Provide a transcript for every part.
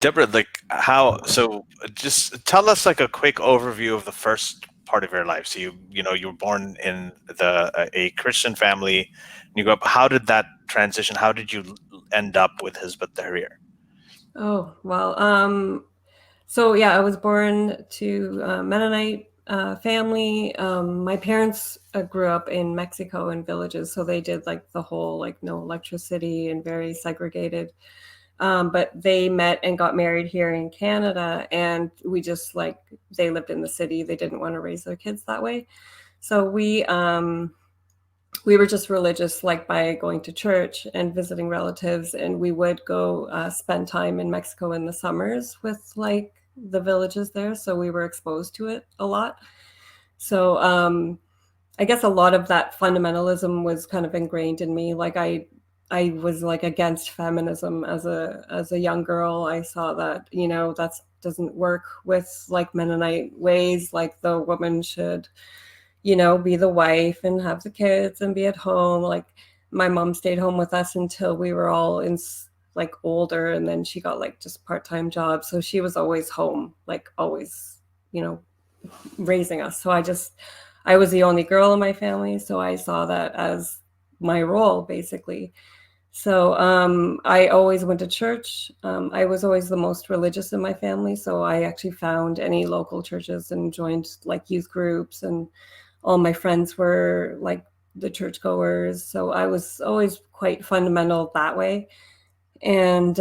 Deborah, so just tell us like a quick overview of the first part of your life. So you were born in a Christian family, and you grew up. How did that transition? How did you end up with Hizb ut-Tahrir? Oh, well, so yeah, I was born to a Mennonite family. My parents grew up in Mexico in villages, so they did like the whole like no electricity and very segregated. But they met and got married here in Canada, and we just like they lived in the city. They didn't want to raise their kids that way, so we were just religious, like by going to church and visiting relatives, and we would go spend time in Mexico in the summers with like the villages there, so we were exposed to it a lot. So I guess a lot of that fundamentalism was kind of ingrained in me. Like I was like against feminism as a young girl. I saw that, that doesn't work with like Mennonite ways. Like the woman should, be the wife and have the kids and be at home. Like my mom stayed home with us until we were all in like older, and then she got like just part-time jobs. So she was always home, like always, raising us. So I was the only girl in my family. So I saw that as my role basically. So I always went to church. I was always the most religious in my family. So I actually found any local churches and joined like youth groups, and all my friends were like the churchgoers. So I was always quite fundamental that way. And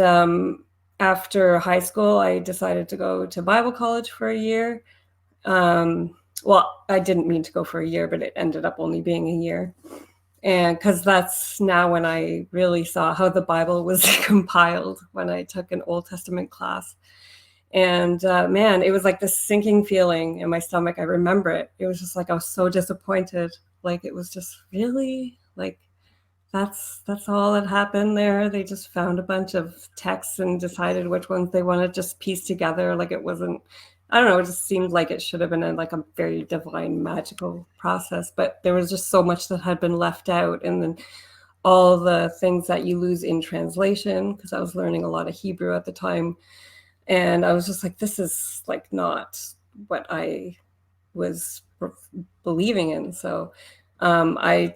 after high school, I decided to go to Bible college for a year. Well, I didn't mean to go for a year, but it ended up only being a year. And because that's now when I really saw how the Bible was compiled, when I took an Old Testament class. And man, it was like this sinking feeling in my stomach. I remember it. It was just like I was so disappointed. Like it was just really like that's all that happened there. They just found a bunch of texts and decided which ones they want to just piece together. Like it wasn't, I don't know, it just seemed like it should have been like a very divine, magical process. But there was just so much that had been left out. And then all the things that you lose in translation, because I was learning a lot of Hebrew at the time. And I was just like, this is like not what I was believing in. So I,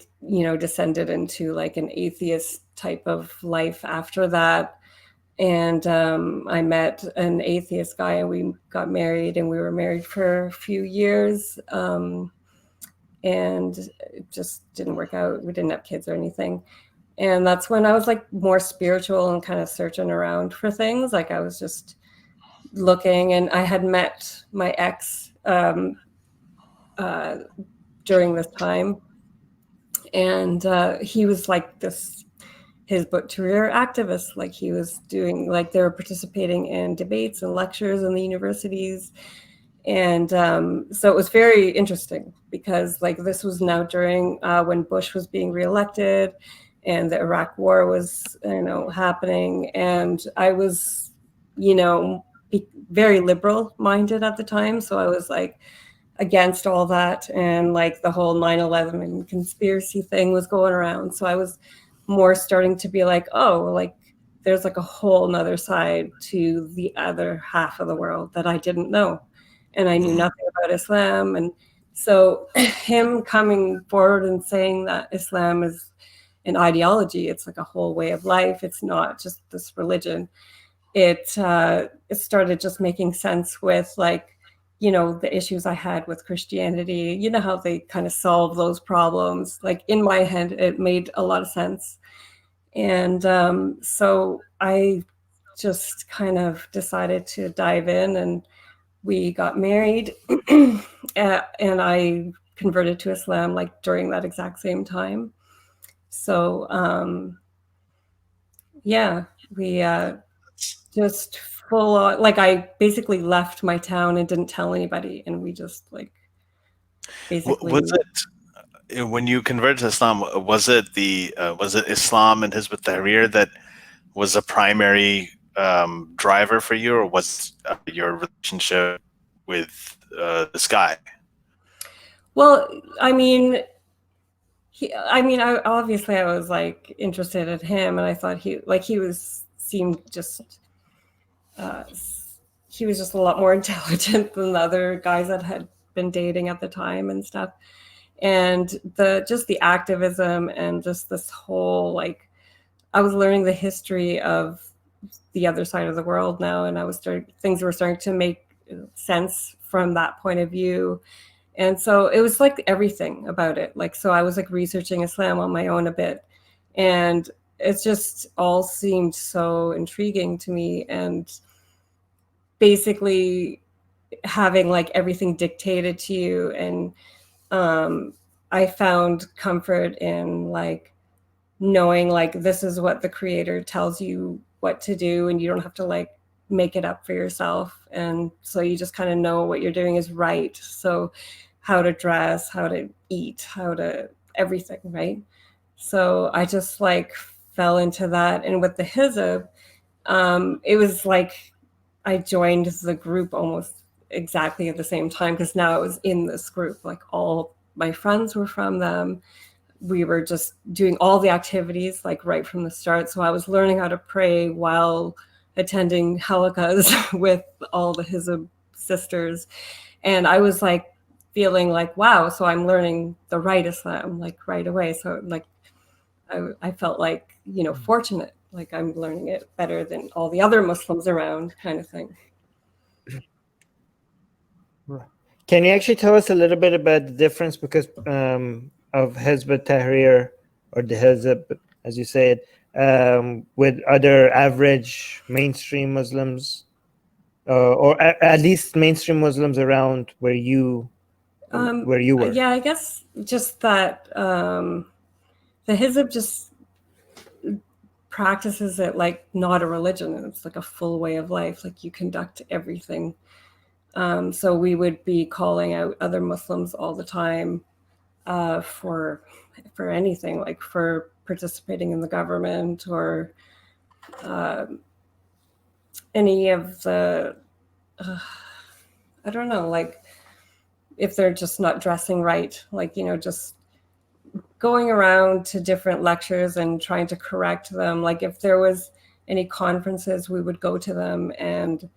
descended into like an atheist type of life after that. And I met an atheist guy, and we got married, and we were married for a few years. And it just didn't work out. We didn't have kids or anything. And that's when I was like more spiritual and kind of searching around for things. Like I was just looking, and I had met my ex during this time. And he was like this Hizb ut-Tahrir activist. Like he was doing, like they were participating in debates and lectures in the universities. And so it was very interesting, because like this was now during when Bush was being reelected and the Iraq war was, happening. And I was, very liberal minded at the time. So I was like against all that. And like the whole 9/11 conspiracy thing was going around. So I was more starting to be like, oh, like there's like a whole nother side to the other half of the world that I didn't know. And I knew nothing about Islam. And so him coming forward and saying that Islam is an ideology, it's like a whole way of life, it's not just this religion. It started just making sense with like, the issues I had with Christianity, how they kind of solve those problems. Like in my head, it made a lot of sense. And so I just kind of decided to dive in, and we got married. And I converted to Islam like during that exact same time. So yeah, we just full on, like I basically left my town and didn't tell anybody, and we just like basically. Was it when you converted to Islam? Was it Islam and Hizb ut-Tahrir that was a primary driver for you, or was your relationship with this guy? Well, I mean, I obviously I was like interested in him, and I thought he was seemed just he was just a lot more intelligent than the other guys that had been dating at the time and stuff. And the activism and just this whole, like, I was learning the history of the other side of the world now, and things were starting to make sense from that point of view. And so it was like everything about it. Like, so I was like researching Islam on my own a bit, and it's just all seemed so intriguing to me. And basically having like everything dictated to you, and I found comfort in like knowing like this is what the creator tells you what to do, and you don't have to like make it up for yourself. And so you just kind of know what you're doing is right. So how to dress, how to eat, how to everything, right? So I just like fell into that. And with the Hizb, it was like I joined the group almost exactly at the same time, because now I was in this group. Like all my friends were from them. We were just doing all the activities like right from the start. So I was learning how to pray while attending halakas with all the Hizb sisters. And I was like feeling like, wow, so I'm learning the right Islam like right away. So like I felt like, fortunate, like I'm learning it better than all the other Muslims around, kind of thing. Can you actually tell us a little bit about the difference because of Hizb Tahrir, or the Hizb, as you say it, with other average mainstream Muslims, or at least mainstream Muslims around where you were? Yeah, I guess just that the Hizb just practices it like not a religion. It's like a full way of life. Like you conduct everything. So we would be calling out other Muslims all the time for anything, like for participating in the government or any of the, I don't know, like if they're just not dressing right, like, just going around to different lectures and trying to correct them. Like if there was any conferences, we would go to them and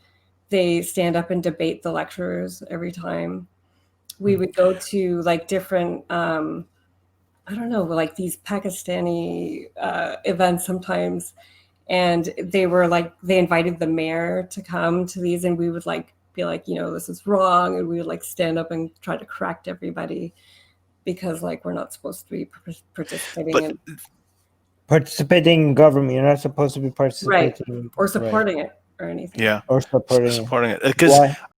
they stand up and debate the lecturers every time. We would go to like different, I don't know, like these Pakistani events sometimes. And they invited the mayor to come to these, and we would like be like, this is wrong. And we would like stand up and try to correct everybody because like we're not supposed to be participating in government. You're not supposed to be participating, right, or supporting it or anything. Yeah, or supporting it because